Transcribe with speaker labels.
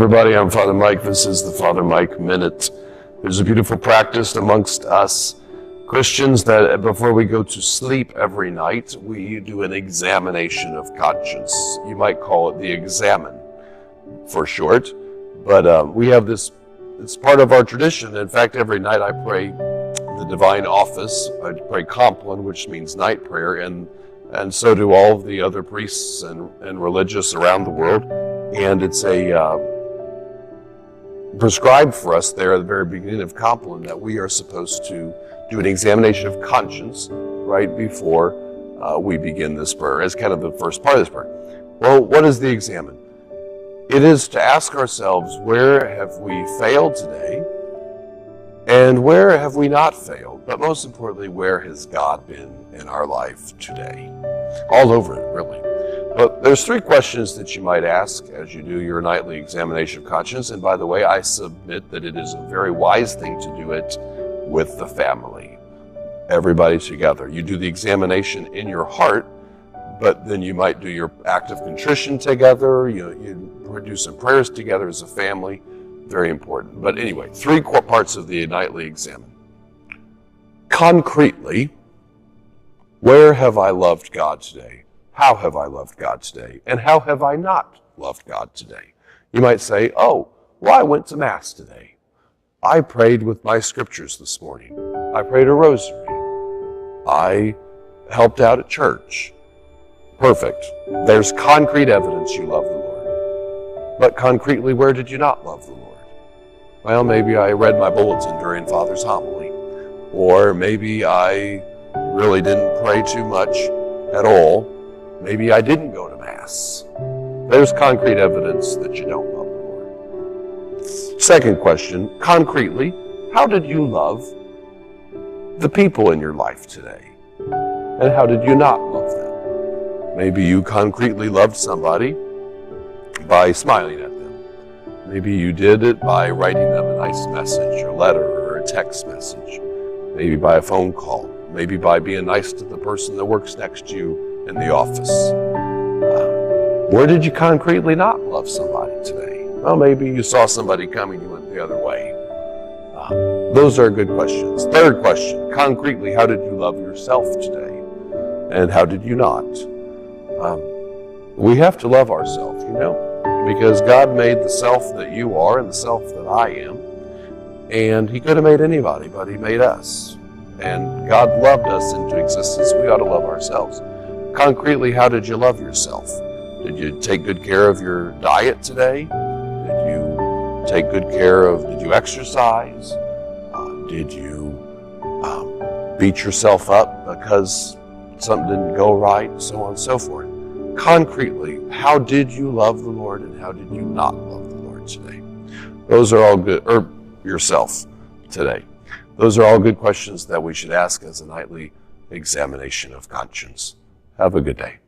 Speaker 1: everybody, I'm Father Mike. This is the Father Mike Minute. There's a beautiful practice amongst us Christians that before we go to sleep every night, we do an examination of conscience. You might call it the Examen for short, but we have this, it's part of our tradition. In fact, every night I pray the Divine Office. I pray Compline, which means night prayer, and so do all of the other priests and religious around the world. And it's prescribed for us there at the very beginning of Compline that we are supposed to do an examination of conscience right before we begin this prayer, as kind of the first part of this prayer. Well, what is the Examen? It is to ask ourselves, where have we failed today? And where have we not failed? But most importantly, where has God been in our life today? All over it, really. But there's three questions that you might ask as you do your nightly examination of conscience. And by the way, I submit that it is a very wise thing to do it with the family. Everybody together. You do the examination in your heart, but then you might do your act of contrition together. You do some prayers together as a family. Very important. But anyway, three core parts of the nightly examen. Concretely, where have I loved God today? How have I loved God today? And how have I not loved God today? You might say, oh, well, I went to Mass today. I prayed with my scriptures this morning. I prayed a rosary. I helped out at church. Perfect. There's concrete evidence you love the Lord. But concretely, where did you not love the Lord? Well, maybe I read my bulletin during Father's homily. Or maybe I really didn't pray too much at all. Maybe I didn't go to Mass. There's concrete evidence that you don't love the Lord. Second question, concretely, how did you love the people in your life today? And how did you not love them? Maybe you concretely loved somebody by smiling at them. Maybe you did it by writing them a nice message, or letter, or a text message. Maybe by a phone call. Maybe by being nice to the person that works next to you in the office. Where did you concretely not love somebody today? Well, maybe you saw somebody coming, you went the other way. Those are good questions. Third question, concretely, how did you love yourself today? And how did you not? We have to love ourselves, because God made the self that you are and the self that I am. And He could have made anybody, but He made us. And God loved us into existence. We ought to love ourselves. Concretely, how did you love yourself? Did you take good care of your diet today? Did you exercise? Did you beat yourself up because something didn't go right? So on and so forth. Concretely, how did you love the Lord and how did you not love the Lord today? Those are all good, or yourself today. Those are all good questions that we should ask as a nightly examination of conscience. Have a good day.